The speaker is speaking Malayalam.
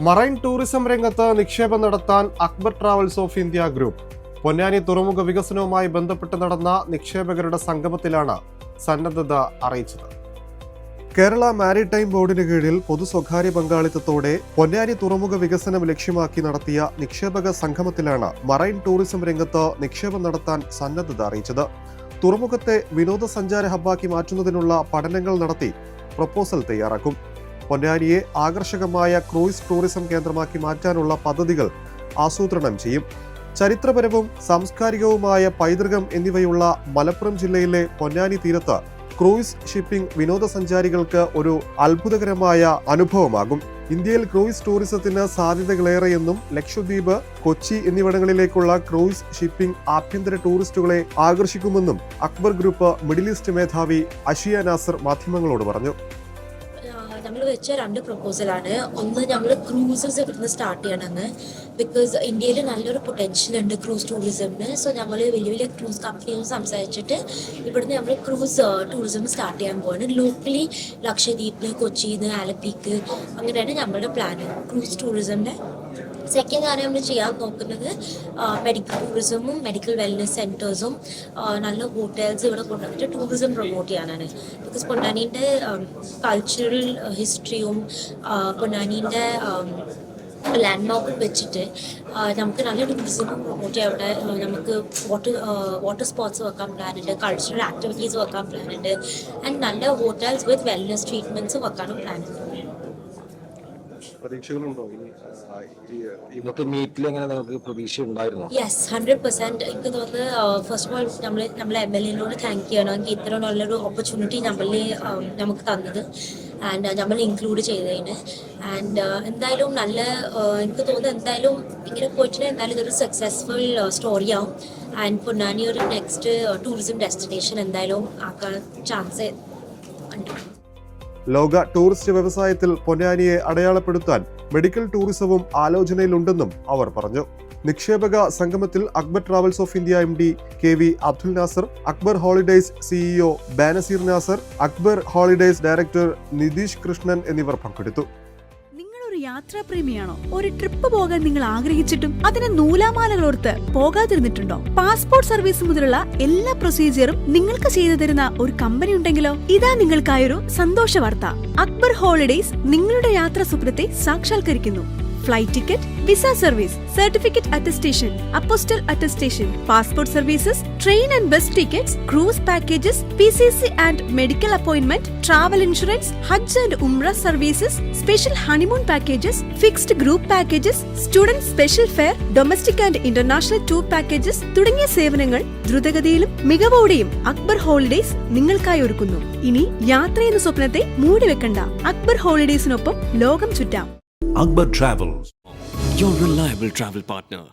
മറൈൻ ടൂറിസം രംഗത്ത് നിക്ഷേപം നടത്താൻ Akbar travels of India group. Ponnani തുറമുഖ വികസനവുമായി ബന്ധപ്പെട്ട് നടന്ന നിക്ഷേപകരുടെ സംഗമത്തിലാണ് സന്നദ്ധത അറിയിച്ചത്. കേരള മാരിടൈം ബോർഡിന് കീഴിൽ പൊതു സ്വകാര്യ പങ്കാളിത്തത്തോടെ പൊന്നാനി തുറമുഖ വികസനം ലക്ഷ്യമാക്കി നടത്തിയ നിക്ഷേപക സംഗമത്തിലാണ് മറൈൻ ടൂറിസം രംഗത്ത് നിക്ഷേപം നടത്താൻ സന്നദ്ധത അറിയിച്ചത്. തുറമുഖത്തെ വിനോദസഞ്ചാര ഹബ്ബാക്കി മാറ്റുന്നതിനുള്ള പഠനങ്ങൾ നടത്തി പ്രപ്പോസൽ തയ്യാറാക്കും. പൊന്നാനിയെ ആകർഷകമായ ക്രൂയിസ് ടൂറിസം കേന്ദ്രമാക്കി മാറ്റാനുള്ള പദ്ധതികൾ ആസൂത്രണം ചെയ്യും. ചരിത്രപരവും സാംസ്കാരികവുമായ പൈതൃകം എന്നിവയുള്ള മലപ്പുറം ജില്ലയിലെ പൊന്നാനി തീരത്ത് ക്രൂയിസ് ഷിപ്പിംഗ് വിനോദസഞ്ചാരികൾക്ക് ഒരു അത്ഭുതകരമായ അനുഭവമാകും. ഇന്ത്യയിൽ ക്രൂയിസ് ടൂറിസത്തിന് സാധ്യതകളേറെയെന്നും ലക്ഷദ്വീപ്, കൊച്ചി എന്നിവിടങ്ങളിലേക്കുള്ള ക്രൂയിസ് ഷിപ്പിംഗ് ആഭ്യന്തര ടൂറിസ്റ്റുകളെ ആകർഷിക്കുമെന്നും അക്ബർ ഗ്രൂപ്പ് മിഡിൽ ഈസ്റ്റ് മേധാവി അഷിയ നാസർ മാധ്യമങ്ങളോട് പറഞ്ഞു. നമ്മൾ വെച്ച രണ്ട് പ്രപ്പോസലാണ്. ഒന്ന്, നമ്മൾ ക്രൂസസ് ഇവിടുന്ന് സ്റ്റാർട്ട് ചെയ്യണമെന്ന്. ബിക്കോസ് ഇന്ത്യയിൽ നല്ലൊരു പൊട്ടൻഷ്യൽ ഉണ്ട് ക്രൂസ് ടൂറിസമിന്. സോ നമ്മൾ വലിയ വലിയ ക്രൂസ് കമ്പനികൾ സംസാരിച്ചിട്ട് ഇവിടുന്ന് നമ്മൾ ക്രൂസ് ടൂറിസം സ്റ്റാർട്ട് ചെയ്യാൻ പോവാണ്. ലോക്കലി ലക്ഷദ്വീപിൽ, കൊച്ചിയിൽ നിന്ന് ആലപ്പിക്ക്, അങ്ങനെയാണ് നമ്മളുടെ പ്ലാൻ ക്രൂസ് ടൂറിസമിൻ്റെ. സെക്കൻഡ് കാര്യം നമ്മൾ ചെയ്യാൻ നോക്കുന്നത് മെഡിക്കൽ ടൂറിസമും മെഡിക്കൽ വെൽനസ് സെൻറ്റേഴ്സും നല്ല ഹോട്ടൽസ് ഇവിടെ കൊണ്ടുവന്നിട്ട് ടൂറിസം പ്രൊമോട്ട് ചെയ്യാനാണ്. ബിക്കോസ് പൊന്നാനീൻ്റെ കൾച്ചറൽ ഹിസ്റ്ററിയും പൊന്നാനീൻ്റെ ലാൻഡ്മാർക്കും വെച്ചിട്ട് നമുക്ക് നല്ല ടൂറിസം പ്രൊമോട്ട് ചെയ്യാം. അവിടെ നമുക്ക് വാട്ടർ സ്പോട്ട്സ് വെക്കാൻ പ്ലാനുണ്ട്, കൾച്ചറൽ ആക്ടിവിറ്റീസ് വെക്കാൻ പ്ലാനുണ്ട്, ആൻഡ് നല്ല ഹോട്ടൽസ് വിത്ത് വെൽനസ് ട്രീറ്റ്മെൻറ്റ്സ് വെക്കാനും പ്ലാനുണ്ട്. യെസ്, 100%. എനിക്ക് തോന്നുന്നു ഫസ്റ്റ് ഓഫ് ഓൾ നമ്മളെ MLA-നോട് താങ്ക് ചെയ്യണം. ഇത്ര നല്ലൊരു ഓപ്പർച്യൂണിറ്റി നമുക്ക് തന്നത് ആൻഡ് നമ്മൾ ഇൻക്ലൂഡ് ചെയ്തതിന്. ആൻഡ് എന്തായാലും എനിക്ക് തോന്നുന്നു എന്തായാലും ഇങ്ങനെ പോയിട്ട് എന്തായാലും ഇതൊരു സക്സസ്ഫുൾ സ്റ്റോറിയാവും. ആൻഡ് പൊന്നാനി ഒരു നെക്സ്റ്റ് ടൂറിസം ഡെസ്റ്റിനേഷൻ എന്തായാലും ആക്കാൻ ചാൻസ് ഉണ്ട്. ലോക ടൂറിസ്റ്റ് വ്യവസായത്തിൽ പൊന്നാനിയെ അടയാളപ്പെടുത്താൻ മെഡിക്കൽ ടൂറിസവും ആലോചനയിലുണ്ടെന്നും അവർ പറഞ്ഞു. നിക്ഷേപക സംഗമത്തിൽ Akbar travels of India MD KV Abdul Nasser, Akbar holidays CEO Benazir Nasser, Akbar holidays director Nitish Krishnan എന്നിവർ പങ്കെടുത്തു. യാത്രാപ്രേമിയാണോ? ഒരു ട്രിപ്പ് പോകാൻ നിങ്ങൾ ആഗ്രഹിച്ചിട്ടും അതിന് നൂലാമാലകളോർത്ത് പോകാതിരുന്നിട്ടുണ്ടോ? പാസ്പോർട്ട് സർവീസ് മുതലുള്ള എല്ലാ പ്രൊസീജിയറും നിങ്ങൾക്ക് ചെയ്തു തരുന്ന ഒരു കമ്പനി ഉണ്ടെങ്കിലോ? ഇതാ നിങ്ങൾക്കായൊരു സന്തോഷ വാർത്ത. അക്ബർ ഹോളിഡേയ്സ് നിങ്ങളുടെ യാത്രാ സ്വപ്നത്തെ സാക്ഷാത്കരിക്കുന്നു. Flight ticket, visa service, certificate attestation, apostille attestation, passport services, train and bus tickets, cruise packages, PCC and medical appointment, travel insurance, ഹജ്ജ് ആൻഡ് ഉംറ services, special honeymoon packages, fixed group packages, student special fare, domestic and international tour packages തുടങ്ങിയ സേവനങ്ങൾ ദ്രുതഗതിയിലും മികവോടെയും അക്ബർ ഹോളിഡേയ്സ് നിങ്ങൾക്കായി ഒരുക്കുന്നു. ഇനി യാത്ര എന്ന സ്വപ്നത്തെ മൂടിവെക്കണ്ട. അക്ബർ ഹോളിഡേയ്സിനൊപ്പം ലോകം ചുറ്റാം. Akbar Travels, your reliable travel partner.